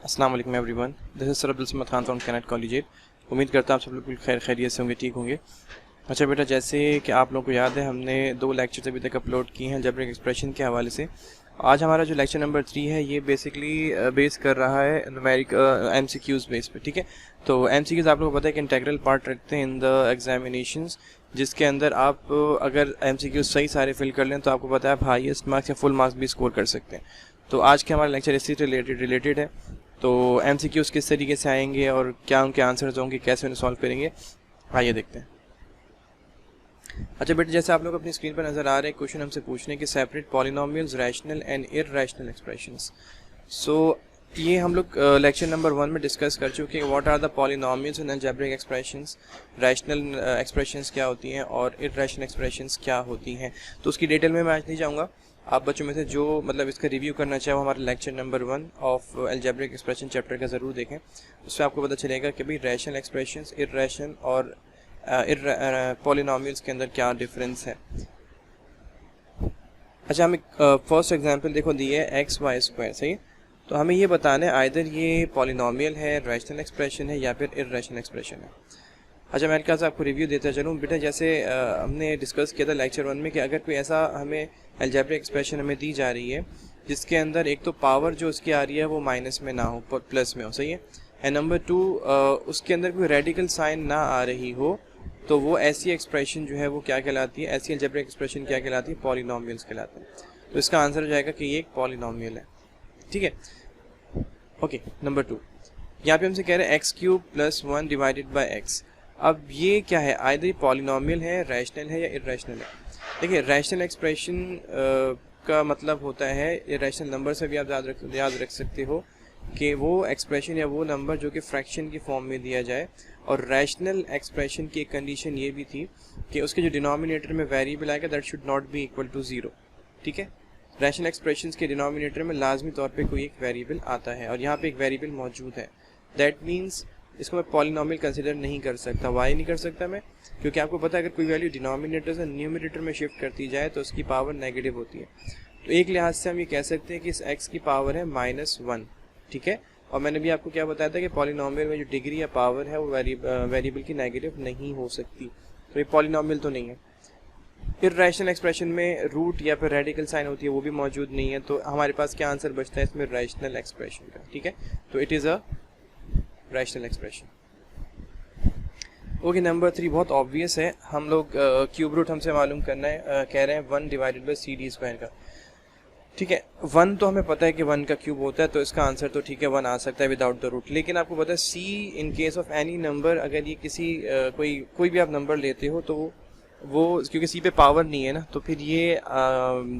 अस्सलाम वालेकुम everyone, this is sir Abdul Samad Khan from Kennet collegiate. उम्मीद करता हूँ आप सब लोग बिल्कुल खैरियत से होंगे, ठीक होंगे। अच्छा बेटा, जैसे कि आप लोगों को याद है, हमने 2 लेक्चर्स अभी तक अपलोड किए हैं अलजेब्रिक एक्सप्रेशन के हवाले से। आज हमारा जो लेक्चर नंबर 3 है ये बेसिकली बेस कर रहा है न्यूमेरिक MCQs बेस पे, ठीक है। तो MCQs आप लोगों को पता है कि इंटेग्रल पार्ट रखते हैं इन द एग्जामिनेशंस, जिसके अंदर आप अगर MCQs सही सारे फिल कर लें तो आपको पता है आप हाईएस्ट मार्क्स या फुल मार्क्स भी स्कोर कर सकते हैं। तो आज के हमारा लेक्चर इसी से रिलेटेड है। तो MCQs किस तरीके से आएंगे और क्या उनके आंसर्स होंगे, कैसे उन्हें सॉल्व करेंगे, आइए देखते हैं। अच्छा बेटा, जैसे आप लोग अपनी स्क्रीन पर नज़र आ रहे हैं, क्वेश्चन हमसे पूछने कि separate polynomials, rational and irrational expressions. So ये हम लोग लेक्चर नंबर 1 में डिस्कस कर चुके हैं। What are the polynomials in algebraic expressions, rational expressions क्या होती हैं और इररैशनल एक्सप्रेशंस क्या होती हैं। तो उसकी डिटेल में मैं आज नहीं जाऊँगा। आप बच्चों में से जो मतलब इसका रिव्यू करना चाहे वो हमारे lecture number 1 of algebraic expression chapter का ज़रूर देखें। उससे आपको पता चलेगा कि भाई रैशनल एक्सप्रेशंस, इररैशनल और पॉलिनोमियल्स के अंदर क्या डिफरेंस है। अच्छा, हमें फर्स्ट एग्जांपल देखो दी है XY², सही है। तो हमें ये बताना है आइदर ये पॉलिनोमियल है, रैशनल एक्सप्रेशन है या फिर इररैशनल एक्सप्रेशन है। अच्छा, मैं क्या आपको रिव्यू देता चलूँ बेटा। जैसे हमने डिस्कस किया था लेक्चर 1 में कि अगर कोई ऐसा हमें अलजेब्रिक एक्सप्रेशन हमें दी जा रही है जिसके अंदर एक तो पावर जो उसकी आ रही है वो माइनस में ना हो, प्लस में हो, सही है। एंड नंबर 2 उसके अंदर कोई रेडिकल साइन ना आ रही हो, तो वो ऐसी एक्सप्रेशन जो है वो क्या कहलाती है, ऐसी अलजेब्रिक एक्सप्रेशन क्या कहलाती है, पॉलिनोमियल्स कहलाते हैं। तो इसका आंसर हो जाएगा कि ये एक पॉलिनोमियल है, ठीक है। ओके, नंबर 2 यहाँ पे हमसे कह रहे हैं x³ + 1 डिवाइडेड बाई x। अब ये क्या है, आइदर पॉलिनोमियल है, रैशनल है या इररैशनल है। देखिए, रैशनल एक्सप्रेशन का मतलब होता है, इररैशनल नंबर से भी आप याद रख सकते हो कि वो एक्सप्रेशन या वो नंबर जो कि फ्रैक्शन की फॉर्म में दिया जाए। और रैशनल एक्सप्रेशन की एक कंडीशन ये भी थी कि उसके जो डिनोमिनेटर में वेरिएबल आएगा that should not be equal to 0, ठीक है। रैशनल एक्सप्रेशंस के डिनोमिनेटर में लाजमी तौर पे कोई एक वेरिएबल आता है और यहाँ पे एक वेरिएबल मौजूद है। दैट मीन्स इसको मैं पॉलिनोमियल कंसिडर नहीं कर सकता। वाई नहीं कर सकता मैं, क्योंकि आपको पता है अगर कोई वैल्यू डिनोमिनेटर से न्यूमरेटर में शिफ्ट करती जाए तो उसकी पावर नेगेटिव होती है। तो एक लिहाज से हम ये कह सकते हैं कि इस x की पावर है -1, ठीक है। और मैंने भी आपको क्या बताया था कि पॉलिनोमियल में जो डिग्री या पावर है वो वेरिएबल की नेगेटिव नहीं हो सकती, तो ये पॉलिनोमियल तो नहीं है। इररैशनल एक्सप्रेशन में रूट या फिर रेडिकल साइन होती है, वो भी मौजूद नहीं है। तो हमारे पास क्या आंसर बचता है इसमें, रैशनल एक्सप्रेशन का, ठीक है। तो it is a rational expression. Okay, number 3 बहुत ऑब्वियस है। हम लोग क्यूब रूट हमसे मालूम करना है, कह रहे हैं 1 डिवाइडेड बाई CD² का, ठीक है। 1 तो हमें पता है कि 1 का क्यूब होता है, तो इसका आंसर तो ठीक है 1 आ सकता है विदाउट द रूट। लेकिन आपको पता है C in case of any number, अगर ये किसी कोई भी आप नंबर लेते हो तो वो क्योंकि C पे पावर नहीं है ना, तो फिर ये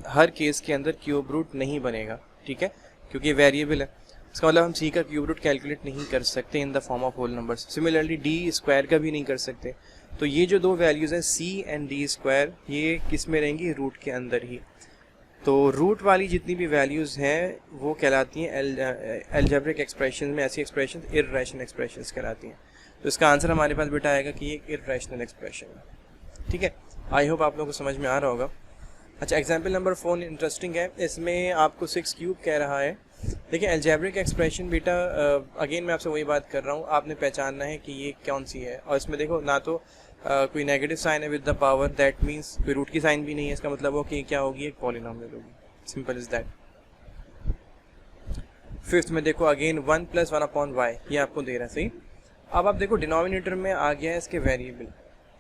हर केस के अंदर क्यूब रूट नहीं बनेगा, ठीक है, क्योंकि ये वेरिएबल है। इसका मतलब हम C का क्यूब रूट कैलकुलेट नहीं कर सकते in the form of whole numbers. Similarly D² का भी नहीं कर सकते। तो ये जो दो वैल्यूज़ हैं C एंड D², ये किस में रहेंगी, रूट के अंदर ही। तो रूट वाली जितनी भी वैल्यूज़ हैं वो कहलाती हैं अलजेब्रिक एक्सप्रेशन में, ऐसी एक्सप्रेशन इररैशनल एक्सप्रेशंस कहलाती हैं। तो इसका आंसर हमारे पास बेटा आएगा कि ये इररैशनल एक्सप्रेशन है, ठीक है। आई होप आप लोगों को समझ में आ रहा होगा। अच्छा, एग्जाम्पल नंबर 4 इंटरेस्टिंग है। इसमें आपको 6³ कह रहा है। देखिए, अलजेब्रिक एक्सप्रेशन बेटा, अगेन मैं आपसे वही बात कर रहा हूँ, आपने पहचानना है कि ये कौन सी है। और इसमें देखो ना तो कोई नेगेटिव साइन है with the power, that means कोई रूट की साइन भी नहीं है। इसका मतलब हो कि क्या होगी, एक पॉलिनोमियल होगी, सिंपल इज दैट। 5th में देखो अगेन 1 + 1/y, ये आपको दे रहा है, सही। अब आप देखो डिनोमिनेटर में आ गया है इसके वेरिएबल।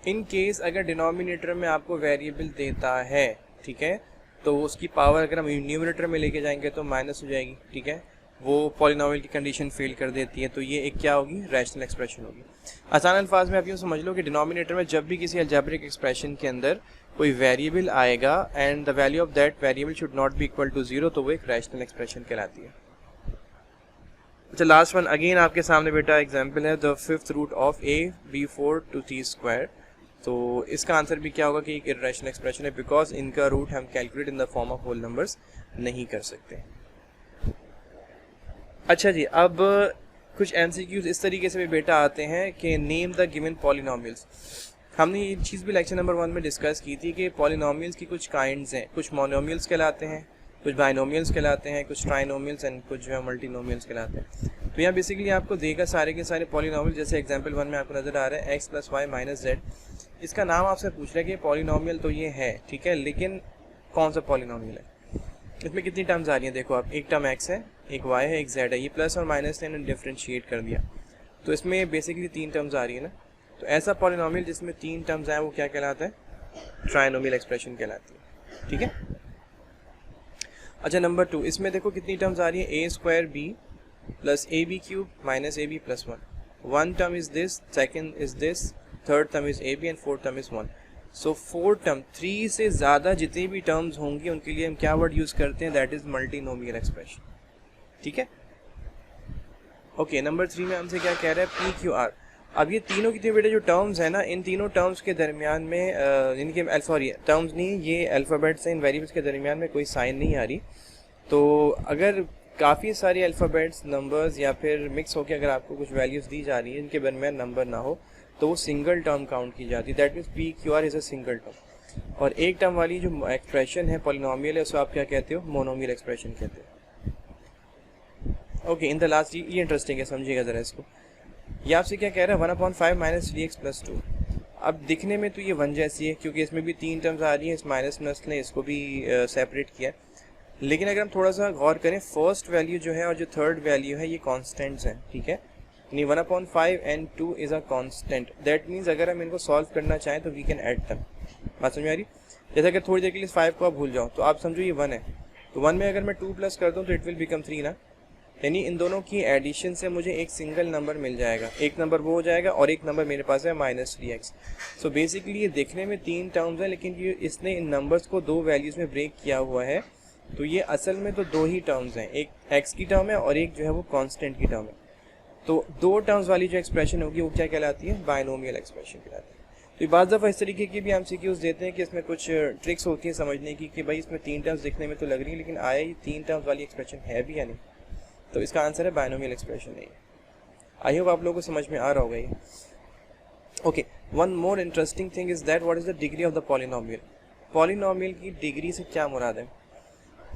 इन केस अगर डिनोमिनेटर में आपको वेरिएबल देता है, ठीक है, तो उसकी पावर अगर हम न्यूमरेटर में लेके जाएंगे तो माइनस हो जाएगी, ठीक है। वो पॉलिनोमियल की कंडीशन फेल कर देती है। तो ये एक क्या होगी, रैशनल एक्सप्रेशन होगी। आसान अल्फाज में आप यूँ समझ लो कि डिनोमिनेटर में जब भी किसी अलजेब्रिक एक्सप्रेशन के अंदर कोई वेरिएबल आएगा and the value of that variable should not be equal to 0, तो वो एक रैशनल एक्सप्रेशन कहलाती है। अच्छा, लास्ट वन अगेन आपके सामने बेटा एग्जाम्पल है, the 5th root of AB4 to C²। तो इसका आंसर भी क्या होगा कि एक इररैशनल एक्सप्रेशन है, बिकॉज इनका रूट हम calculate in the form of whole numbers नहीं कर सकते। अच्छा जी, अब कुछ MCQs इस तरीके से भी बेटा आते हैं कि नेम द गिवन पॉलिनोमियल्स। हमने ये चीज़ भी लेक्चर नंबर 1 में डिस्कस की थी कि पॉलिनोमियल्स की कुछ काइंड्स हैं, कुछ मोनोमियल्स कहलाते हैं, कुछ बाइनोमियल्स कहलाते हैं, कुछ ट्राइनोमियल्स एंड कुछ जो है मल्टीनोमियल्स कहलाते हैं। तो यहाँ बेसिकली आपको देगा सारे के सारे पॉलिनॉमियल, जैसे एग्जांपल 1 में आपको नज़र आ रहा है x + y - z। इसका नाम आपसे पूछ रहा है कि पॉलिनॉमियल तो ये है, ठीक है, लेकिन कौन सा पॉलिनॉमियल है, इसमें कितनी टर्म्स आ रही हैं। देखो आप, एक टर्म x है, एक y है, एक z है, ये प्लस और माइनस ने डिफ्रेंशिएट कर दिया, तो इसमें बेसिकली 3 टर्म्स आ रही है ना। तो ऐसा पॉलिनॉमियल जिसमें 3 टर्म्स आए वो क्या कहलाता है, ट्राइनोमियल एक्सप्रेशन कहलाती है, ठीक है। अच्छा नंबर 2, इसमें देखो कितनी टर्म्स आ रही है, a² b + ab³ - ab + 1। One term is this, second is this, third term is ab and fourth term is 1। So 4 term, 3 से ज़्यादा जितनी भी टर्म्स होंगी उनके लिए हम क्या वर्ड यूज़ करते हैं, दैट इज़ मल्टीनोमियल एक्सप्रेशन, ठीक है। ओके, नंबर 3 में हमसे क्या कह रहा है, p/q/r। अब ये तीनों कितने बेटे जो टर्म्स हैं ना, इन तीनों टर्म्स के दरमियान में इनके सॉरी टर्म्स नहीं, ये अल्फ़ाबेट्स हैं, इन वेरिएबल्स के दरमियान में कोई साइन नहीं आ रही। तो अगर काफ़ी सारी अल्फ़ाबेट्स, नंबर्स या फिर मिक्स होकर अगर आपको कुछ वैल्यूज़ दी जा रही है इनके दरमियान नंबर ना हो, तो वो सिंगल टर्म काउंट की जाती है, that means p/q/r is a single term. और एक टर्म वाली जो एक्सप्रेशन है पॉलिनॉमियल है, उसको आप क्या कहते हो, मोनोमियल एक्सप्रेशन कहते हो। ओके, इन द लास्ट, ये इंटरेस्टिंग है, समझिएगा ज़रा इसको। ये आपसे क्या कह रहा है, 1/5 - 3x + 2। अब दिखने में तो ये 1 जैसी है, क्योंकि इसमें भी 3 टर्म्स आ रही हैं, इस माइनस प्लस ने इसको भी सेपरेट किया है। लेकिन अगर हम थोड़ा सा गौर करें, फर्स्ट वैल्यू जो है और जो थर्ड वैल्यू है ये कांस्टेंट्स हैं, ठीक है। यानी 1/5 and 2 is a constant, that means अगर हम इनको सॉल्व करना चाहें तो वी कैन ऐड देम। बात समझ में आ रही। जैसे अगर थोड़ी देर के लिए 5 को आप भूल जाओ तो आप समझो ये 1 है, तो 1 में अगर मैं 2 प्लस कर दूँ तो इट विल बिकम 3 ना। यानी इन दोनों की एडिशन से मुझे एक सिंगल नंबर मिल जाएगा, एक नंबर वो हो जाएगा और एक नंबर मेरे पास है -3x। सो बेसिकली ये देखने में 3 टर्म्स है, लेकिन ये इसने इन नंबर्स को 2 वैल्यूज़ में ब्रेक किया हुआ है। तो ये असल में तो 2 ही टर्म्स हैं, एक x की टर्म है और एक जो है वो कांस्टेंट की टर्म है। तो 2 टर्म्स वाली जो एक्सप्रेशन होगी वो क्या कहलाती है, बायनोमियल एक्सप्रेशन कहलाती है। तो बाज़ दफ़ा इस तरीके की भी हम MCQs देते हैं कि इसमें कुछ ट्रिक्स होती हैं समझने की कि भाई इसमें 3 टर्म्स दिखने में तो लग रही है, लेकिन आया ये 3 टर्म्स वाली एक्सप्रेशन है भी या नहीं। तो इसका आंसर है बायनोमियल एक्सप्रेशन नहीं। आई होप आप लोगों को समझ में आ रहा होगा ये। Okay, one more interesting thing is that what is the degree of the polynomial. Polynomial की डिग्री से क्या मुराद है,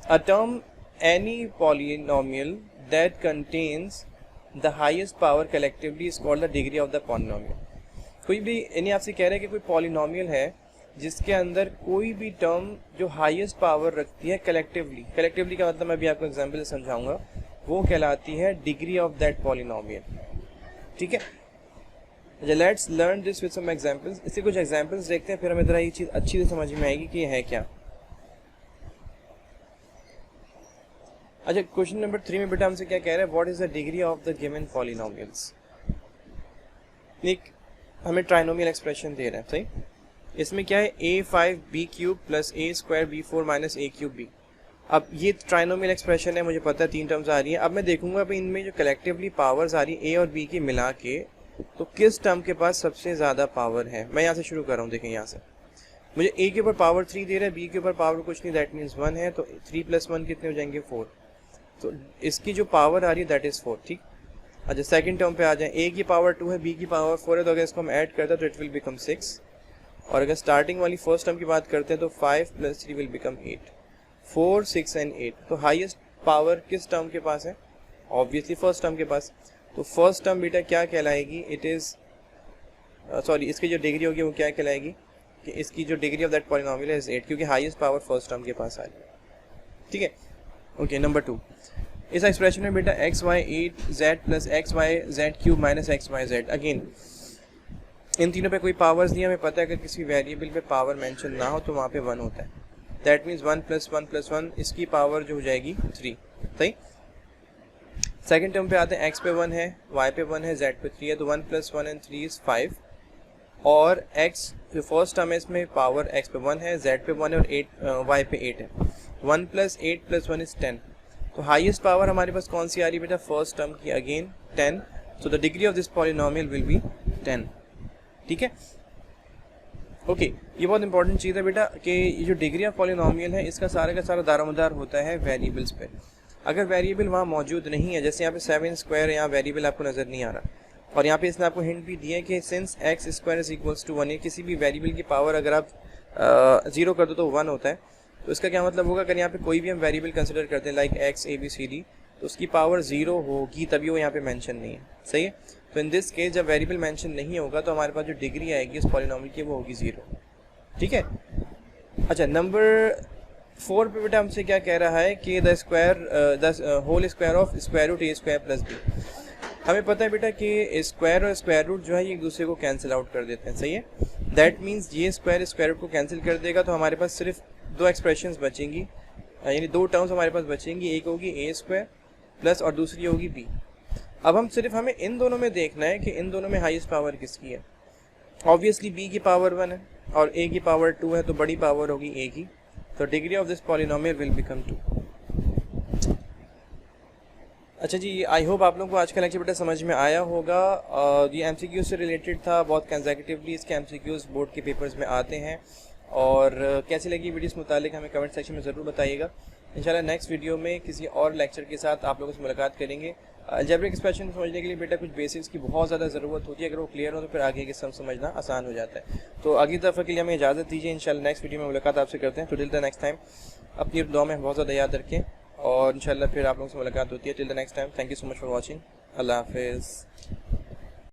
a term any polynomial that contains the highest power collectively is called the degree of the polynomial. कोई भी यानी आपसे कह रहा है कि कोई पॉलिनोमियल है जिसके अंदर कोई भी टर्म जो हाईएस्ट पावर रखती है कलेक्टिवली, कलेक्टिवली का मतलब मैं अभी आपको एग्जांपल से समझाऊंगा, वो कहलाती है डिग्री ऑफ दैट पॉलिनोमियल, ठीक है। Let's learn this with some examples. इसके कुछ एग्जांपल्स देखते हैं, फिर हमें जरा ये चीज़ अच्छी से समझ में आएगी कि ये है क्या। अच्छा, क्वेश्चन नंबर 3 में बेटा हमसे क्या कह रहा है, what is the degree of the given polynomials. एक हमें ट्राइनोमियल एक्सप्रेशन दे रहा है, सही। इसमें क्या है, a5b³ + a²b4 - a³ b। अब ये ट्राइनोमियल एक्सप्रेशन है, मुझे पता है 3 टर्म्स आ रही है। अब मैं देखूंगा अब इनमें जो कलेक्टिवली पावर्स आ रही है a और b की मिला के, तो किस टर्म के पास सबसे ज़्यादा पावर है। मैं यहाँ से शुरू कर रहा हूँ, देखें यहाँ से मुझे a के ऊपर पावर 3 दे रहा है, b के ऊपर पावर कुछ नहीं, दैट मीन्स 1 है, तो 3 + 1 कितने हो जाएंगे, 4। तो इसकी जो पावर आ रही है दैट इज़ 4, ठीक। अच्छा, सेकंड टर्म पे आ जाए, a की पावर 2 है, b की पावर 4 है, तो अगर इसको हम ऐड करते हैं तो इट विल बिकम 6। और अगर स्टार्टिंग वाली फर्स्ट टर्म की बात करते हैं तो 5 + 3 विल बिकम 8। 4, 6 एंड 8। तो हाईएस्ट पावर किस टर्म के पास है, ऑब्वियसली फर्स्ट टर्म के पास। तो फर्स्ट टर्म बेटा क्या कहलाएगी, इट इज़ सॉरी इसकी जो डिग्री होगी वो क्या कहलाएगी, कि इसकी जो डिग्री ऑफ दैट पॉलिनोमियल है 8, क्योंकि हाईएस्ट पावर फर्स्ट टर्म के पास आ रही है, ठीक है। ओके, नंबर 2, इस एक्सप्रेशन में बेटा xy8z + xyz³ - xyz। Again in तीनों पे कोई पावर्स नहीं, हमें पता है अगर किसी वेरिएबल पे पावर मेंशन ना हो तो वहाँ पे 1 होता है, दैट मीन्स 1 + 1 + 1, इसकी पावर जो हो जाएगी 3, सही। सेकंड टर्म पे आते हैं, x पे 1 है, y पे 1 है, z पे 3 है, तो 1 + 1 एंड 3 इज़ 5। और x जो फर्स्ट टर्म है इसमें पावर x पे 1 है, z पे 1 है और y पे 8 है। 1 + 8 + 1 इज़ 10। तो हाईएस्ट पावर हमारे पास कौन सी आ रही है बेटा, फर्स्ट टर्म की, again 10। So the degree of this polynomial will be 10, ठीक है। ओके, ये बहुत इंपॉर्टेंट चीज़ है बेटा कि ये जो डिग्री ऑफ पॉलिनोमियल है इसका सारा का सारा दारोमदार होता है वेरिएबल्स पे। अगर वेरिएबल वहाँ मौजूद नहीं है, जैसे यहाँ पे 7² यहाँ वेरिएबल आपको नज़र नहीं आ रहा, और यहाँ पे इसने आपको हिंट भी दिया है कि सिंस x² = 1, किसी भी वेरिएबल की पावर अगर आप 0 कर दो तो 1 होता है। तो इसका क्या मतलब होगा, अगर यहाँ पे कोई भी हम वेरिएबल कंसिडर करते हैं like x, a, b, c, d, तो उसकी पावर 0 होगी, तभी वो यहाँ पे मेंशन नहीं है, सही है। तो इन दिस केस जब वेरिएबल मेंशन नहीं होगा तो हमारे पास जो डिग्री आएगी उस पॉलिनोमियल की वो होगी 0, ठीक है। अच्छा, नंबर 4 पे बेटा हमसे क्या कह रहा है कि the whole square of square root A square plus B. हमें पता है बेटा कि स्क्वायर और स्क्वायर रूट जो है ये एक दूसरे को कैंसिल आउट कर देते हैं, सही है। दैट मीन्स ये स्क्वायर स्क्वायर रूट को कैंसिल कर देगा, तो हमारे पास सिर्फ 2 एक्सप्रेशंस बचेंगी, यानी 2 टर्म्स हमारे पास बचेंगी। एक होगी ए स्क्वायर प्लस और दूसरी होगी बी। अब हमें इन दोनों में देखना है कि इन दोनों में हाईएस्ट पावर किसकी है। ऑब्वियसली बी की पावर 1 है और ए की पावर 2 है, तो बड़ी पावर होगी ए की, तो degree of this polynomial will become 2। अच्छा जी, आई होप आप लोगों को आज का लेक्चर बेटा समझ में आया होगा। ये एमसीक्यू से रिलेटेड था, बहुत कंसेक्यूटिवली इसके एमसीक्यूज बोर्ड के पेपर्स में आते हैं। और कैसी लगी वीडियो इस मुतालिक हमें कमेंट सेक्शन में ज़रूर बताइएगा। इंशाल्लाह नेक्स्ट वीडियो में किसी और लेक्चर के साथ आप लोगों से मुलाकात करेंगे। अलजेब्रिक एक्सप्रेशन समझने के लिए बेटा कुछ बेसिक्स की बहुत ज़्यादा ज़रूरत होती है, अगर वो क्लियर हो तो फिर आगे के सम समझना आसान हो जाता है। तो अगली दफ़ा के लिए हमें इजाज़त दीजिए, इंशाल्लाह नेक्स्ट वीडियो में मुलाकात आपसे करते हैं। तो टिल द नेक्स्ट टाइम अपनी दुआ में बहुत ज़्यादा याद रखें और इंशाल्लाह फिर आप लोगों से मुलाकात होती है। Till the next time, thank you so much for watching. अल्लाह हाफिज़।